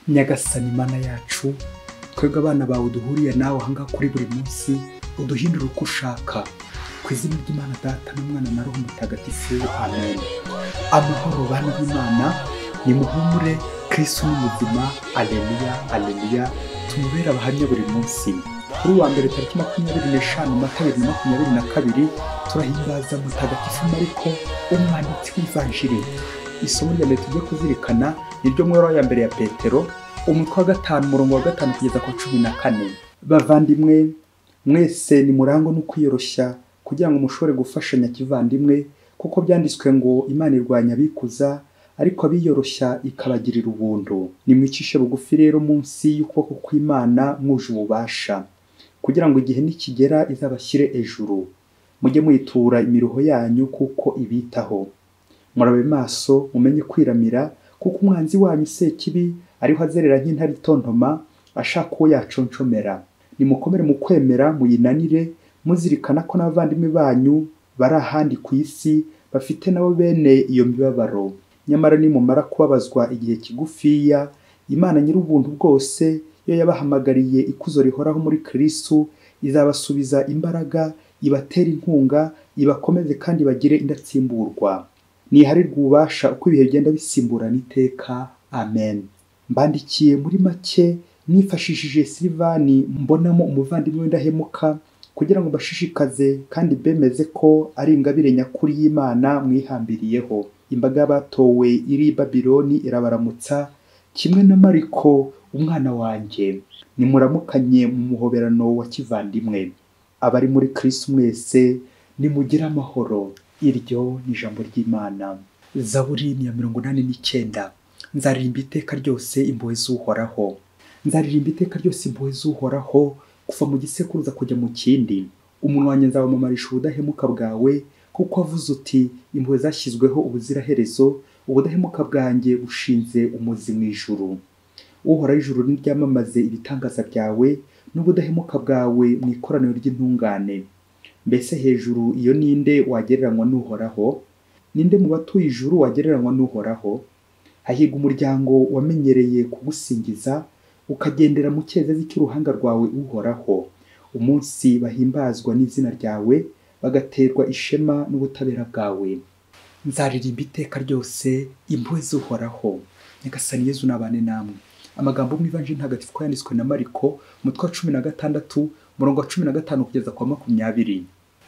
Nyagasani Mana yacu, twebwe abana bawe duhuriye nawe ahangaha kuri buri munsi, uduhindure uko ushaka. Ku izina ry'Imana Data n'Umwana na Roho Mutagatifu, amen. Amahoro bana b'Imana, nimuhumure, Kristo ni muzima, aleluya, aleluya, tumubere abahamya buri munsi. Kuri wa mbere tariki 25 Mata 2022 turahimbaza Mutagatifu Mariko, umwanditsi w'ivanjiri. Isomo rya mbere tugiye kuzirikana niryo mwero ya mbere ya Petero, umutwe wa 5 umurongo wa 5 kugeza ku 14. Bavandimwe, mwese ni murango no kwiyoroshya kugira ngo mushobore gufashanya kivandimwe, kuko byanditswe ngo Imana irwanya abikuza ariko abiyoroshya ikabagirira ubuntu. Nimwicishe bugufi rero munsi y'ukuboko kw'Imana mwuje ububasha, kugira ngo igihe nikigera izabashyire ejuru. Mujye muyitura imiruho yanyu kuko ibitaho. Murabe maso mumenye kwiramira, kuko umwanzi wanyu Sekibi ariho azerera nk'intare itontoma ashaka uwo yaconshomera. Nimukomere mu kwemera, muyinanire, muzirikana ko n'abavandimwe banyu bari ahandi ku isi bafite nabo bene iyo mibabaro. Nyamara nimumara kubabazwa igihe kigufiya, Imana nyir'ubuntu bwose yo yabahamagariye ikuzo rihoraho muri Kristo izabasubiza imbaraga, ibatera inkunga, ibakomeze kandi bagire indatsimburwa. Niharirwe ububasha uko ibihe bigenda bisimburana iteka, amen. Mbandikiye muri make nifashishije Silvani mbonamo umuvandimwe w'indahemuka, kugira ngo bashishikaze kandi bemeze ko ari ingabire nyakuri y'Imana mwihambiriyeho. Imbaga y'abatowe iri Babiloni irabaramutsa, kimwe na Mariko umwana wanjye. Nimuramukanye mu muhoberano wa kivandimwe. Abari muri Kristo mwese nimugire amahoro. Iryo ni ijambo ry'Imana. Zaburi ya 89. Nzaririmba iteka ryose impuhwe z'Uhoraho. Nzaririmba iteka ryose impuhwe z'Uhoraho, kuva mu gisekuruza kujya mu kindi. Umunwa wanjye nzawamamarisha ubudahemuka bwawe, kuko wavuze uti impuhwe zashyizweho ubuziraherezo, ubudahemuka bwanjye bushinze umuzi mu ijuru. Uhoraho, ijuru niryamamaze ibitangaza byawe n'ubudahemuka bwawe mu ikoraniro ry'intungane. Mbese hejuru iyo ninde wagereranywa n'Uhoraho? Ninde mu batuye ijuru wagereranywa n'Uhoraho? Hahirwa umuryango wamenyereye kugusingiza, ukagendera mu cyezezi cy'uruhanga rwawe Uhoraho. Umunsi bahimbazwa n'izina ryawe, bagaterwa ishema n'ubutabera bwawe. Nzaririmba iteka ryose impuhwe z'Uhoraho. Nyagasani Yezu nabane namwe. Amagambo mu ivanjiri ntagatifu ko yanditswe na Mariko, umutwe wa 16 umurongo wa 15 kugeza kwa 20.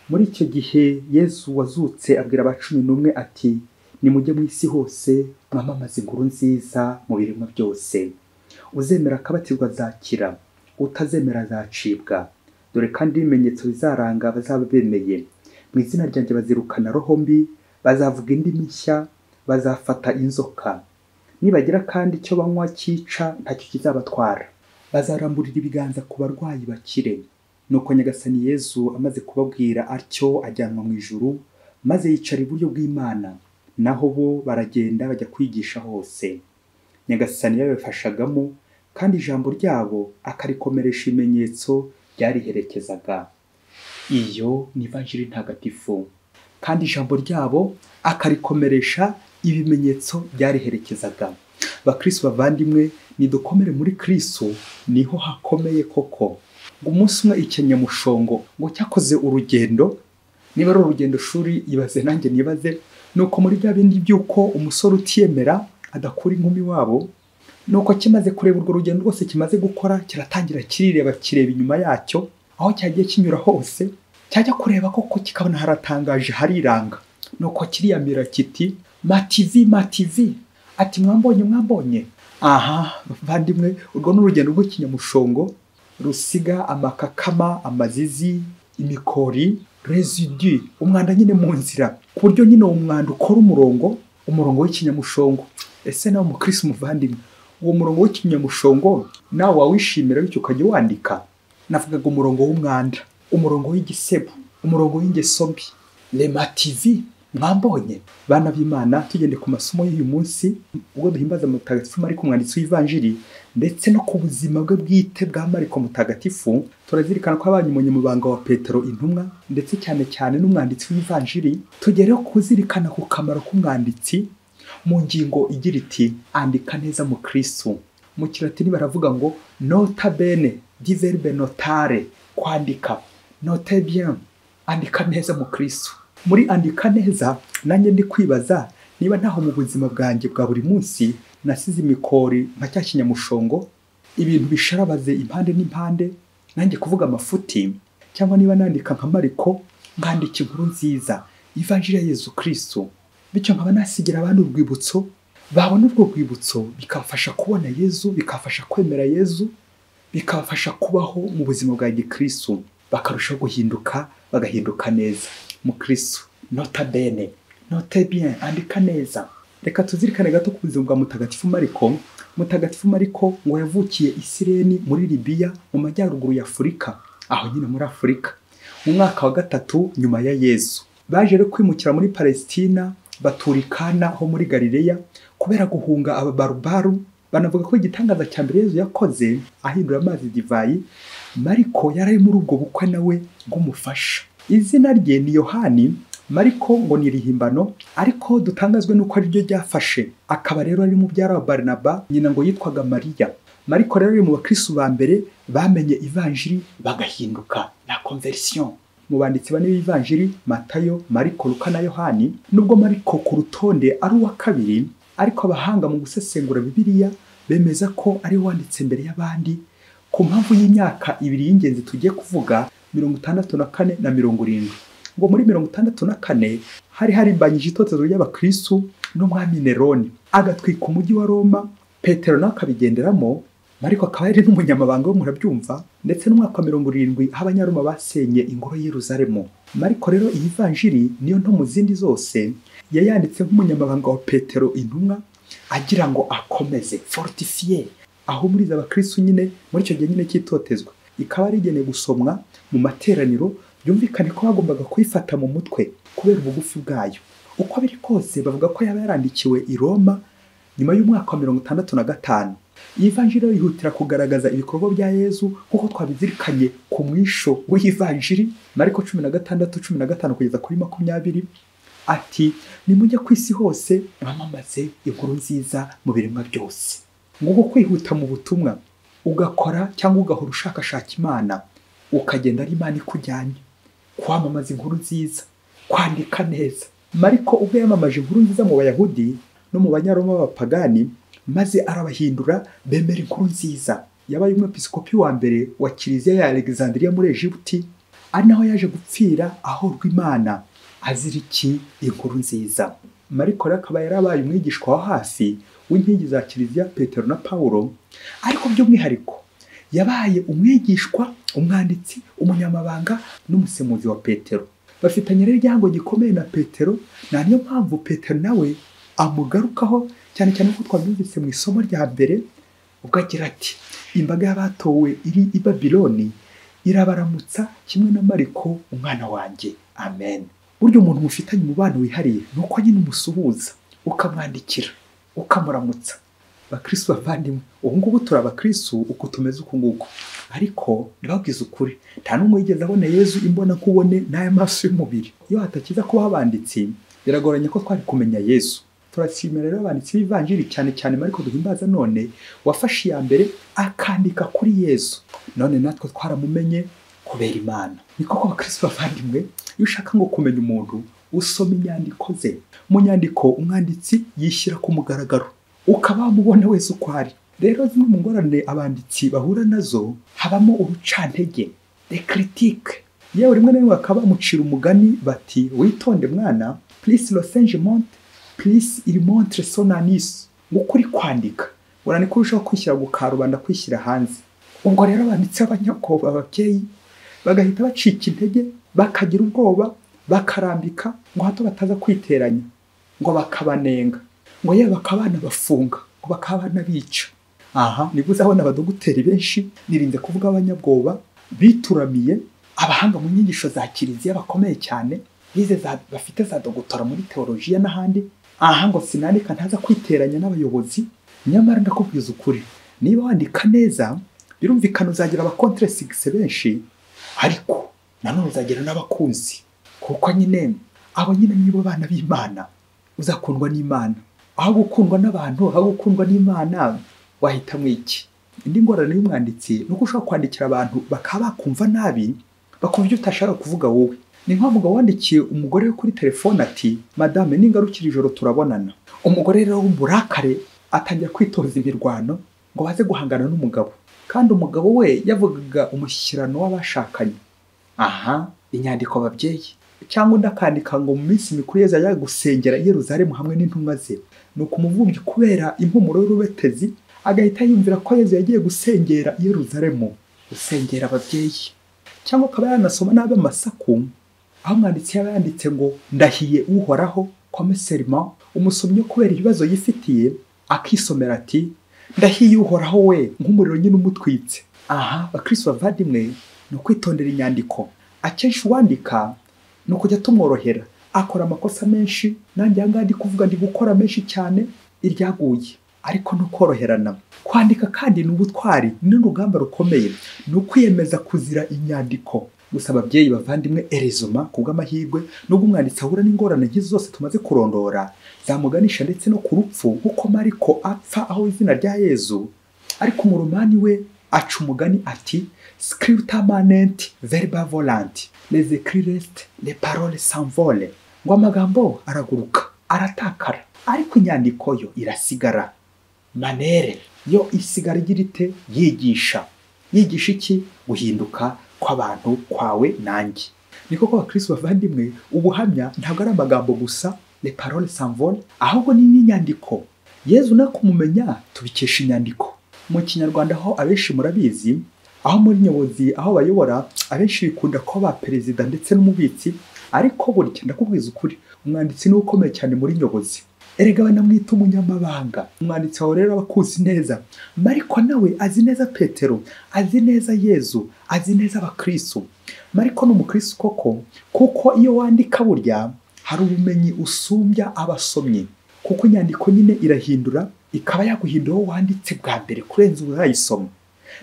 Muri icyo gihe Yezu wazutse abwira aba 11 ati, nimujye mu isi hose mwamamaze inkuru nziza mu biremwa byose. Uzemera akabatizwa azakira, utazemera azacibwa. Dore kandi ibimenyetso bizaranga abazaba bemeye. Mu izina ryanjye bazirukana roho mbi, bazavuga indimi nshya, bazafata inzoka. Nibagira kandi icyo banywa cyica ntacyo kizabatwara. Bazaramburira ibiganza ku barwayi bakire. Nuko Nyagasani Yezu amaze kubabwira atyo ajyanwa mu ijuru, maze yicara iburyo bw'Imana. Naho bo baragenda bajya kwigisha hose. Nyagasani yabafashagamo, kandi ijambo ryabo akarikomeresha ibimenyetso byariherekezaga. Iyo ni ivanjiri ntagatifu. Kandi ijambo ryabo akarikomeresha ibimenyetso byariherekezaga. Bakristo bavandimwe, nidukomere muri Kristo, niho hakomeye koko. Ngo umunsi umwe ikinyamushongo ngo cyakoze urugendo, niba ari urugendo shuri ibaze nanjye nibaze, nuko muri bya bindi byuko umusore utiyemera adakura inkumi wabo, nuko kimaze kureba urwo rugendo rwose kimaze gukora, kiratangira kireba inyuma yacyo, aho cyagiye kinyura hose, cyajya kureba koko kikabona haratangaje hariranga. Nuko kiriyamira kiti, mativi, ati mwambonye. Aha bavandimwe, urwo n'urugendo rw'ikinyamushongo rusiga amakakama, amazizi, imikori, residue, umwanda nyine mu nzira, ku buryo nyine umwanda ukora umurongo w'ikinyamushongo. Ese nawe umukristo muvandimwe, uwo murongo w'ikinyamushongo nawe wawishimira bityo ukajya wandika? Navugaga umurongo w'umwanda, umurongo w'igisebo, umurongo w'ingeso mbi. Lemativi, mwambonye. Bana b'Imana, tugende ku masomo y'uyu munsi, ubwo duhimbaza Mutagatifu Mariko umwanditsi w'ivanjiri, ndetse no ku buzima bwe bwite bwa Mariko mutagatifu. Turazirikana ko abanye umunyamabanga wa Petero intumwa, ndetse cyane cyane n'umwanditsi w'ivanjiri. Tugereho kuzirikana ku kamaro k'umwanditsi mu ngingo igira iti, andika neza mu Kristo. mu kilatini baravuga ngo nota bene di verbe notare, kwandika. Note bien, andika neza mu Kristo. Muri andika neza nanjye ndi kwibaza niba ntaho mu buzima bwanjye bwa buri munsi nasize imikori nka cya kinyamushongo, ibintu bisharabaze impande n'impande, nanjye kuvuga amafuti, cyangwa niba nandika nka Mariko ngandika inkuru nziza, ivanjiri ya Yesu Kristo, bityo nkaba nasigira abantu urwibutso, babona urwo rwibutso bikafasha kubona Yesu, bikafasha kwemera Yesu, bikafasha kubaho mu buzima bwa Gikristo, bakarushaho guhinduka, bagahinduka neza mu Kristo. Nota bene, note bien, andika neza. Reka tuzirikane gato ku buzima bwa Mutagatifu Mariko. Mutagatifu Mariko ngo yavukiye i Sireni muri Libiya mu majyaruguru ya Afurika, aho nyine muri Afurika, mu mwaka wa 3 nyuma ya Yesu. Baje rero kwimukira muri Palestina, batura i Kana ho muri Galileya kubera guhunga ababarubaru. Banavuga ko igitangaza cya mbere Yesu yakoze ahindura amazi divayi, Mariko yari muri ubwo bukwe nawe ngumufasha. Izina rye ni Yohani. Mariko ngo ni rihimbano, ariko dutangazwe nuko ari ryo ryafashe. Akaba rero ari mu byara wa Barnaba, nyina ngo yitwaga Mariya. Mariko rero ari mu bakristo ba mbere bamenye ivanjiri bagahinduka, na conversion. Mu banditsi bane b'ivanjiri, Matayo, Mariko, Luka na Yohani, nubwo Mariko ku rutonde ari uwa kabiri, ariko abahanga mu gusesengura Bibiliya bemeza ko ari wanditse mbere y'abandi ku mpamvu y'imyaka ibiri y'ingenzi tugiye kuvuga, 64 na 70. Ngo muri 64 hari harimbanyije itotezo ry'abakristo n'umwami Neroni, agatwika umujyi wa Roma. Petero nakabigenderamo, Mariko akaba yari n'umunyamabanga wo murabyumva, ndetse n'umwaka wa 70 abanyaroma basenye ingoro Yerusalemu. Mariko rero iyi vanjiri niyo nto mu zindi zose, yayanditse nk'umunyamabanga wa Petero intumwa, agira ngo akomeze fortifier aho muri abakristo nyine muri icyo gihe nyine cyitotezwa. Ikaba ari igeneye gusomwa mu materaniro, byumvikane ko bagombaga kwifata mu mutwe kubera ubugufi bwayo. Uko biri kose bavuga ko yaba yarandikiwe i Roma nyuma y'umwaka wa 65. Iyi vanjiri yihutira kugaragaza ibikorwa bya Yesu kuko twabizirikanye ku mwisho w'iyi vanjiri, Mariko 16:15 kugeza kuri 20. Ati nimujye ku isi hose mwamamaze inkuru nziza mu biremwa byose. Nguko kwihuta mu butumwa, ugakora cyangwa ugahora ushakashaka Imana, ukagenda ari Imana ikujyanye, kwamamaza inkuru nziza, kwandika neza. Mariko ubwo yamamaje inkuru nziza mu Bayahudi no mu Banyaroma b'abapagani, maze arabahindura bemera inkuru nziza. Yabaye umwepiskopi wa mbere wa Kiliziya ya Alexandria muri Egypte, ari naho yaje gupfira ahorwa Imana azira iki? Inkuru nziza. Mariko akaba yarabaye umwigishwa wa hafi w'inkingi za Kiliziya Petero na Paulo, ariko by'umwihariko yabaye umwigishwa, umwanditsi, umunyamabanga n'umusemuzi wa Petero. Bafitanye rero igihango gikomeye na Petero, na niyo mpamvu Petero nawe amugarukaho cyane cyane ko twabyumvise mu isomo rya mbere, ubwo agira ati imbaga y'abatowe iri i Babiloni irabaramutsa kimwe na Mariko umwana wanjye. Amen. Buryo umuntu mufitanye umubano wihariye nuko nyine umusuhuza, ukamwandikira, ukamuramutsa. Bakristo bavandimwe, ubu ngubu turi abakristo uko tumeze uko nguko, ariko ndababwiza ukuri nta n'umwe yigeze abona Yesu imbona kubone n'aya maso y'umubiri. Iyo hatakiza kuba abanditsi, biragoranye ko twari kumenya Yesu. Turashimira rero abanditsi b'ivanjiri cyane cyane Mariko duhimbaza none, wafashe iya mbere akandika kuri Yesu, none natwe twaramumenye kubera Imana. Niko ko abakristo bavandimwe, iyo ushaka ngo kumenya umuntu usoma inyandiko ze. Mu nyandiko umwanditsi yishyira ku mugaragaro, ukaba wamubona wese uko ari. Rero zimwe mu ngorane abanditsi bahura nazo habamo urucantege, de critique. Yewe rimwe na rimwe bakaba bamucira umugani bati witonde mwana, plus le singe monte, plus il montre son anis. Ngukuri kwandika urani kurushaho kwishyira gukarubanda, kwishyira hanze. Ubwo rero abanditsi abanyakoba, ababyeyi bagahita bacika intege, bakagira ubwoba, bakarambika ngo hato bataza kwiteranya, ngo bakabanenga, ngo yewe bakabana bafunga, ngo bakabana bica. Aha nibwo uzabona abadogiteri benshi, nirinze kuvuga abanyabwoba, bituramiye abahanga mu nyigisho za Kiliziya bakomeye cyane, bize bafite za dogotora muri teolojiya n'ahandi. Aha ngo sinandika ntaza kwiteranya n'abayobozi. Nyamara ndakubwiza ukuri, niba wandika neza birumvikana uzagira abakontresigise benshi, ariko nanone uzagira n'abakunzi, kuko nyine abo nyine nibo bana b'Imana. Uzakundwa n'Imana, aho gukundwa n'abantu, aho gukundwa n'Imana, wahitamo iki? Indi ngorane y'umwanditsi nuko ushobora kwandikira abantu bakaba bakumva nabi, bakumva ibyo utashaka kuvuga wowe. Ni nk'umugabo wandikiye umugore we kuri telefone ati madame ningarukira ijoro turabonana. Umugore rero w'umurakare atangira kwitoza imirwano ngo baze guhangana n'umugabo, kandi umugabo we yavugaga umushyikirano w'abashakanye. Aha inyandiko babyeyi, cyangwa undi akandika ngo mu minsi mikuru Yezu yajyaga gusengera i Yerusalemu hamwe n'intumwa ze, nuko umuvumbyi kubera impumuro y'urubetezi agahita yumvira ko Yezu yagiye gusengera i Yerusalemu, gusengera ababyeyi. Cyangwa akaba yanasoma nabi amasaku, aho umwanditsi yaba yanditse ngo ndahiye uhoraho komiserima, umusomyi kubera ibibazo yifitiye akisomera ati ndahiye uhoraho we, nk'umuriro nyine umutwitse. Aha bakristo bavandimwe ni ukwitondera inyandiko. Akenshi uwandika ni ukujya tumworohera, akora amakosa menshi, nanjye ahangaha ndi kuvuga ndi gukora menshi cyane iryaguye, ariko ni ukoroherana. Kwandika kandi ni ubutwari, ni n'urugamba rukomeye, ni ukwiyemeza kuzira inyandiko. Gusa ababyeyi bavandimwe erezoma kubw'amahirwe nubwo umwanditsi ahura n'ingorane nk'izo zose tumaze kurondora zamuganisha ndetse no ku rupfu, nk'uko Mariko apfa aho izina rya Yezu, ariko umuromani we aca umugani ati scripta manent verba volant, les écrits restent, les paroles s'envolent. Ngo amagambo araguruka aratakara, ariko inyandiko yo irasigara. Manere yo isigara igira ite? Yigisha. Yigisha iki? Guhinduka kw'abantu kwawe nanjye. Niko ko abakristo bavandimwe ubuhamya ntabwo ari amagambo gusa, les paroles s'envolent, ahubwo ni n'inyandiko. Yezu nakumumenya tubikesha inyandiko. Mu Kinyarwanda ho abenshi murabizi, aho muri nyobozi aho bayobora abenshi bikunda ko ba perezida ndetse n'umubitsi, ariko burya ndakubwiza ukuri umwanditsi ni ukomeye cyane muri nyobozi. Erega banamwita umunyamabanga. Umwanditsi wawe rero abakuzi neza. Mariko nawe azi neza Petero, azi neza Yezu, azi neza abakristo. Mariko ni umukristo koko, kuko iyo wandika burya hari ubumenyi usumbya abasomyi, kuko inyandiko nyine irahindura, ikaba yaguhindura aho wanditse bwa mbere kurenza urayisoma.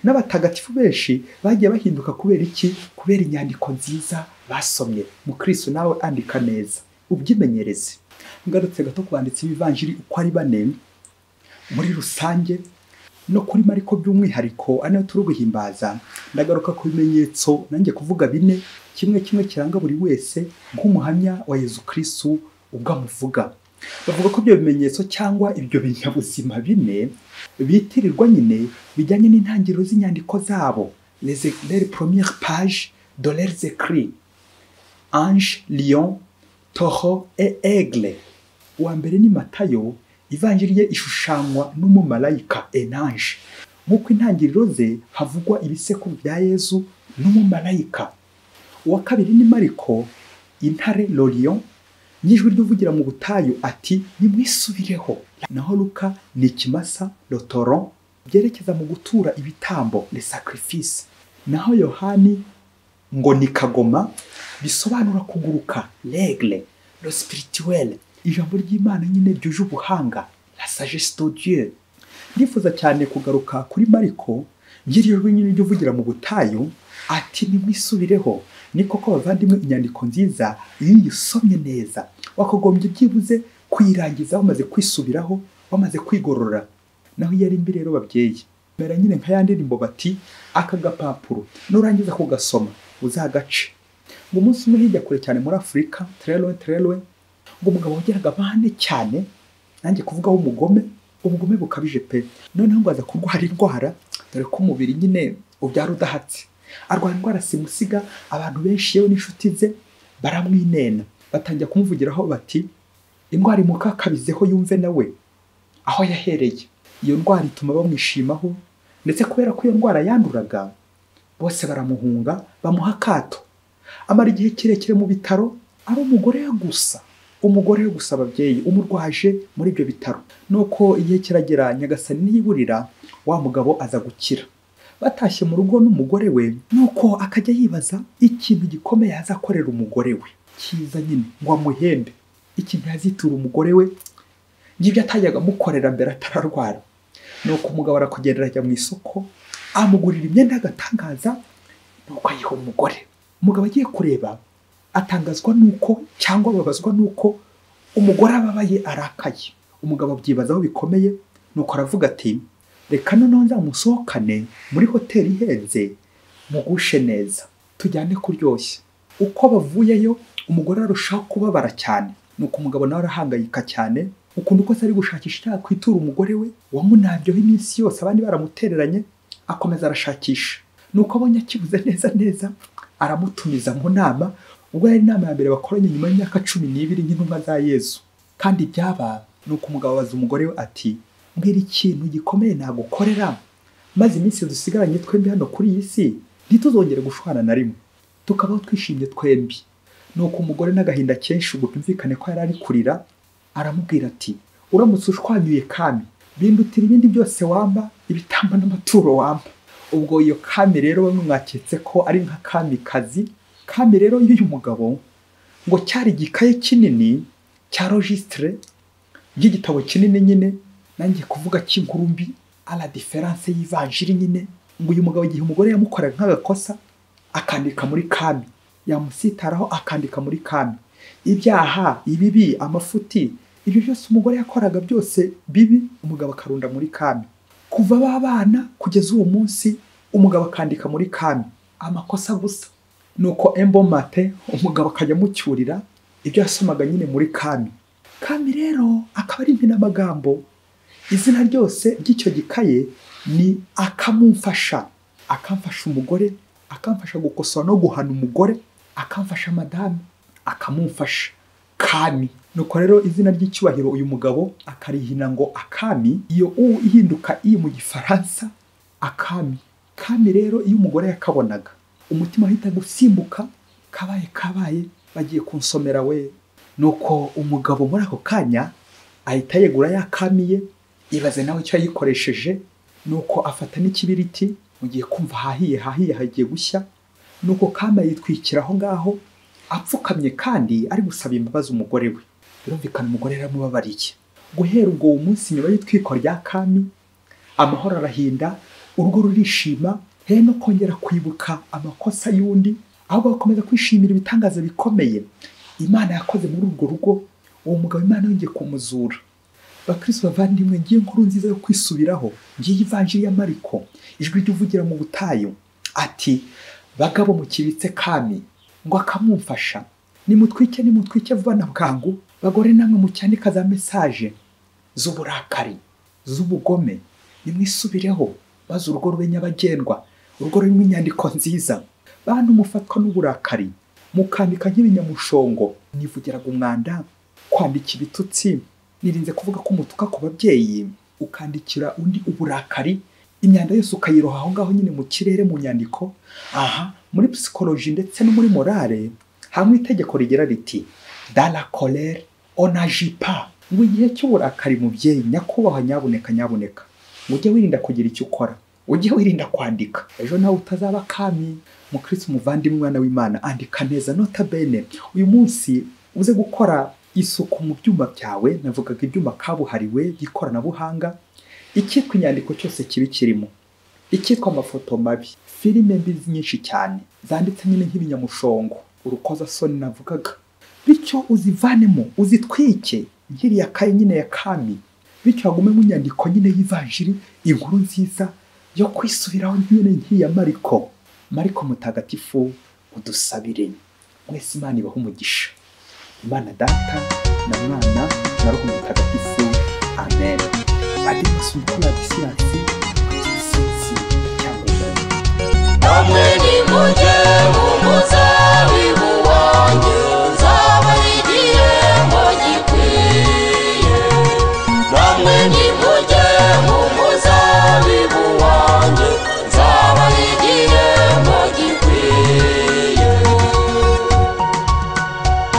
N'abatagatifu benshi bagiye bahinduka kubera iki? Kubera inyandiko nziza basomye. Mukristo nawe andika neza, ubyimenyereze. Ngarutse gato kwanditsa ibivanjiri uko ari 4 muri rusange no kuri Mariko by'umwihariko ane turi guhimbaza, ndagaruka ku bimenyetso nanjye kuvuga 4, kimwe kiranga buri wese nk'umuhamya wa Yezu Kristo ubwo amuvuga. Bavuga ko ibyo bimenyetso cyangwa ibyo binyabuzima 4 bitirirwa nyine bijyanye n'intangiriro z'inyandiko zabo, les premières pages de leurs écrits: ange, lion, taureau et aigle. Uwa mbere ni Matayo, ivanjiri ye ishushanywa n'umumarayika enange. Nk'uko intangiriro ze havugwa ibisekuru bya Yezu n'umumarayika. Uwa kabiri ni Mariko, intare l'olion, n'ijwi ry'uvugira mu butayu ati nimwisubireho. Naho Luka ni ikimasa le taureau, byerekeza mu gutura ibitambo les sacrifices. Naho Yohani ngo ni kagoma, bisobanura kuguruka l'aigle, le spirituel, ijambo ry'Imana nyine byuje ubuhanga, la sagesse de Dieu. Ndifuza cyane kugaruka kuri Mariko, ngirijwe nyine ry'uvugira mu butayu ati nimwisubireho. Niko ko bavandimwe inyandiko nziza iyo yisomye neza wakagombye byibuze kuyirangiza bamaze kwisubiraho, bamaze kwigorora. Naho yari mbi rero babyeyi, mera nyine nka yandirimbo bati aka gapapuro nurangiza kugasoma uzagace. Ngo umunsi umwe hirya kure cyane muri Afrika, Trelwe, ngo umugabo wageraga bane cyane, nanjye kuvugaho umugome, ubugome bukabije pe. Noneho ngo aza kurwara indwara, dore ko umubiri nyine ubyara udahatse. Arwara indwara simusiga, abantu benshi yewe n'inshuti ze baramwinena, batangira kumuvugiraho bati indwara imukakabizeho yumve nawe aho yahereye. Iyo ndwara ituma bamwishimaho, ndetse kubera ko iyo ndwara yanduraga bose baramuhunga, bamuha akato. Amara igihe kirekire mu bitaro, ari umugore we gusa ababyeyi umurwaje muri ibyo bitaro. Nuko igihe kiragera Nyagasani niyiburira, wa mugabo aza gukira. Batashye mu rugo n'umugore we, nuko akajya yibaza ikintu gikomeye azakorera umugore we kiza nyine ngo amuhembe, ikintu yazitura umugore we ngibyo atajyaga mukorera mbere atararwara. Nuko umugabo arakugendera ajya mu isoko, amugurira imyenda y'agatangaza, nuko ayiha umugore. Umugabo agiye kureba atangazwa nuko cyangwa babazwa nuko umugore ababaye arakaye. Umugabo abyibazaho bikomeye, nuko aravuga ati reka noneho nzamusohokane muri hoteli ihenze mugushe neza tujyane kuryoshya. Uko bavuyeyo umugore arushaho kubabara cyane, nuko umugabo nawe arahangayika cyane ukuntu uko ari gushakisha kwitura umugore we wamunabyeho iminsi yose abandi baramutereranye, akomeza arashakisha. Nuko abonye akibuze neza aramutumiza mu nama, ubwo yari inama ya mbere bakoranye nyuma y'imyaka 12 nk'intumwa za Yesu. Kandi byaba nuko umugabo abaza umugore we ati, mbwira ikintu gikomeye nagukorera maze iminsi dusigaranye twembi hano kuri iyi si ntituzongere gushwana na rimwe, tukabaho twishimye twembi. Nuko umugore n'agahinda kenshi ubwo byumvikane ko yari ari kurira, aramubwira ati, uramutse ushwanyuye kami bindutira ibindi byose wamba, ibitamba n'amaturo wamba. Ubwo iyo kami rero bamwe mwaketse ko ari nka kamikazi. Kami rero y'uyu mugabo ngo cyari igikaye kinini cya registre y'igitabo kinini nyine, nanjye kuvuga cy'inkuru mbi à la différence y'ivanjiri nyine, ngo uyu mugabo igihe umugore yamukora nk'agakosa akandika muri kami, yamusitaraho akandika muri kami ibyaha, ibibi, amafuti, ibyo byose umugore yakoraga byose bibi, umugabo akarunda muri kami. Kuva babana kugeza uwo munsi umugabo akandika muri kami amakosa gusa. Nuko embo mate umugabo akajya mucyurira ibyo yasomaga nyine muri kami. Kami rero akaba ari impinamagambo, izina ryose ry'icyo gikaye ni akamumfasha. Akamfasha umugore, akamfasha gukosora no guhana umugore, akamfasha madame, akamumfasha kami. Nuko rero izina ry'icyubahiro uyu mugabo akarihina ngo akami, iyo u ihinduka i mu gifaransa akami. Kami rero iyo umugore yakabonaga umutima ahita gusimbuka, kabaye bagiye kunsomera we. Nuko umugabo muri ako kanya ahita yegura yakamiye, ibaze nawe icyo yayikoresheje. Nuko afata n'ikibiriti, mugiye kumva hahiye hagiye gushya. Nuko kama yitwikira aho ngaho apfukamye kandi ari gusaba imbabazi umugore we. Birumvikana umugore yaramubabariye. Guhera ubwo umunsi nyuma y'itwiko rya kami amahoro arahinda, urugo rurishima, he no kongera kwibuka amakosa y'undi, ahubwo bakomeza kwishimira ibitangaza bikomeye Imana yakoze muri urwo rugo. Uwo mugabo Imana yongeye kumuzura. Bakristo bavandimwe, ngiye inkuru nziza yo kwisubiraho, ngiye ivanjiri ya Mariko, ijwi ry'uvugira mu butayu ati, bagabo mukibitse kami ngo akamumfasha, nimutwike vuba na bwangu. Bagore namwe mucyandika za message z'uburakari, z'ubugome, nimwisubireho maze urugo rube nyabagendwa, urugo rurimo inyandiko nziza. Bantu mufatwa n'uburakari mukandika nk'ibinyamushongo, nivugiraga umwanda, kwandika ibitutsi, nirinze kuvuga ko umutuka ku babyeyi, ukandikira undi uburakari, imyanda yose ukayiroha aho ngaho nyine mu kirere mu nyandiko. Muri psychologie ndetse no muri morale hamwe itegeko rigera riti, dans la colère on n'agit pas. Ngo igihe cy'uburakari mubyeyi nyakubahwa, nyabuneka mujye wirinda kugira icyo ukora, ujye wirinda kwandika, ejo nawe utazaba kami. Mukristo muvandimwe mwana w'Imana, andika neza. Nota bene, uyu munsi uze gukora isuku mu byuma byawe, navugaga ibyuma kabuhariwe by'ikoranabuhanga. Icyitwa inyandiko cyose kibi kirimo, icyitwa amafoto mabi, filime mbi nyinshi cyane zanditse nyine nk'ibinyamushongo, urukozasoni navugaga, bityo uzivanemo, uzitwike nk'iriya kaye nyine ya kami, bityo hagume mu nyandiko nyine y'ivanjiri, inkuru nziza yo kwisubiraho nyine nk'iya Mariko mutagatifu, udusabire. Mwese Imana ibahe umugisha. Imana Data na Mwana na Roho Mutagatifu. Amen. Adi musumukura disiyansi